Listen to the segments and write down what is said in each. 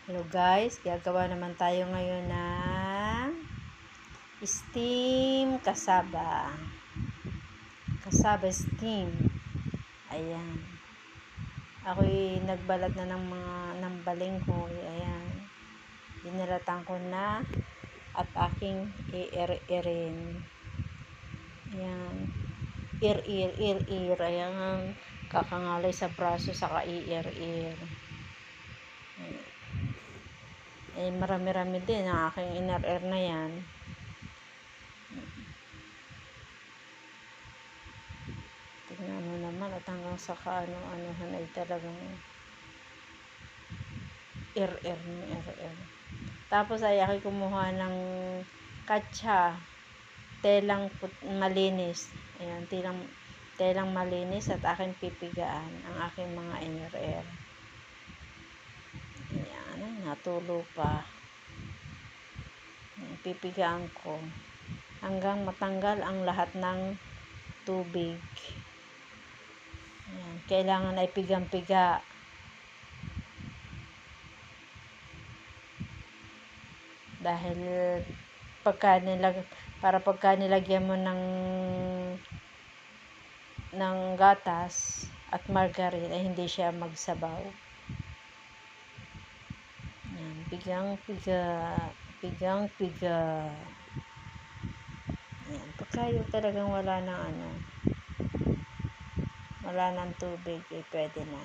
Hello guys, gagawa naman tayo ngayon ng steam kasaba. Kasaba steam. Ayan. Ako'y nagbalat na ng balinghoy. Ayan. Binalatan ko na at aking i-ir-irin. Ayan. Ir-ir. Ayan. Kakangalay sa braso saka i-ir-ir. Eh, marami-rami din ang aking iner-air na yan. Tignan mo naman at hanggang sa kaano-anohan ay talagang ir-air. Tapos ay ako'y kumuha ng katsa, telang malinis. Ayan, telang malinis at aking pipigaan ang aking mga iner-air. Ayan, ay, natulo pa. Pipigaan ko hanggang matanggal ang lahat ng tubig. Ayan, kailangan ay pigang-piga. Dahil pagka nilagyan mo ng gatas at margarine ay hindi siya magsabaw. Ayan, pigang-piga. Ayan, pagka yung talagang wala ng tubig, eh pwede na.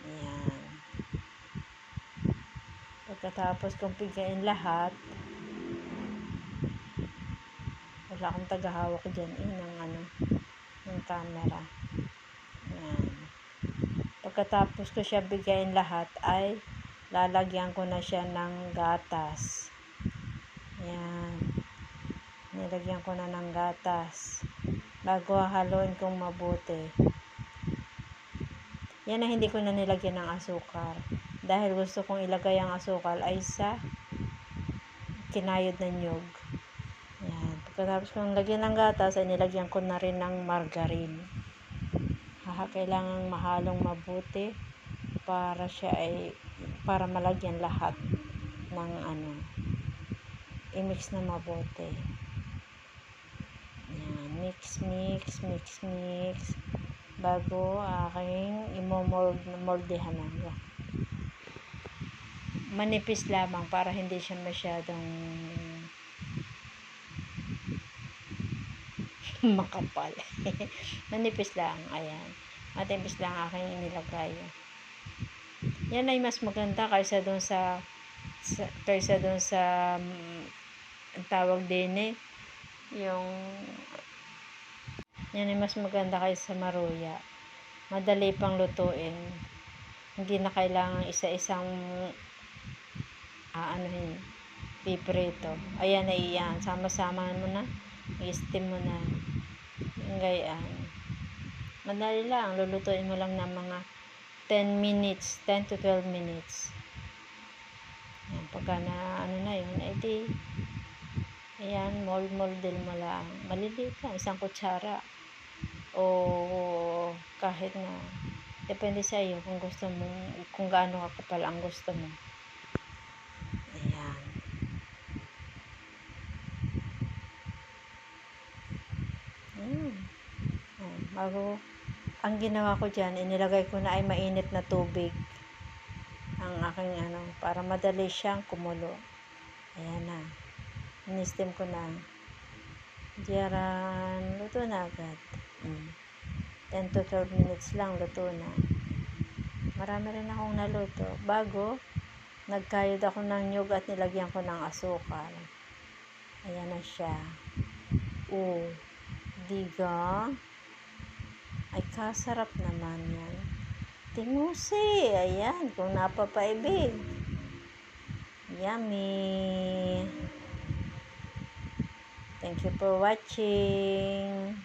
Ayan. Pagkatapos kong pigain lahat, wala akong tagahawak dyan ng camera. Ayan. Pagkatapos ko siya bigayin lahat, ay lalagyan ko na siya ng gatas. Ayan. Nilagyan ko na ng gatas bago haluin kong mabuti. Yan na hindi ko na nilagyan ng asukar dahil gusto kong ilagay ang asukal ay sa kinayod na nyug. Ayan. Pagkatapos kong lagyan ng gatas ay nilagyan ko na rin ng margarine. Kailangang mahalong mabuti para malagyan lahat ng i-mix na mabuti. Ayan, mix bago aking imomoldehan na. Manipis lamang para hindi siya masyadong makapal. Manipis lang, ayan. Matipis lang aking inilagay. Yan ay mas maganda kaysa doon sa ang tawag din yung yan ay mas maganda kaysa maruya. Madali pang lutuin. Hindi na kailangan isa-isang piprito. Ayan ay yan. Sama-sama mo na. I-steam mo na. Gayaan. Madali lang. Lulutuin mo lang ng mga 10 to 12 minutes. Ayan, pagka na yun, edi ayan, mold-moldel mo lang. Maliliit lang, isang kutsara. O kahit na, depende sa iyo kung gusto mo, kung gaano kakapal ang gusto mo. Ayan. Bago, ang ginawa ko dyan, inilagay ko na ay mainit na tubig ang aking para madali siyang kumulo. Ayan na. In-steam ko na. Diyaran, luto na agad. 10 to 12 minutes lang, luto na. Marami rin akong naluto. Bago, nagkayod ako ng nyug at nilagyan ko ng asukal. Ayan na siya. Diga. Ay, kasarap naman yan. Tingusi. Ayan, kung napapaibig. Yummy. Thank you for watching.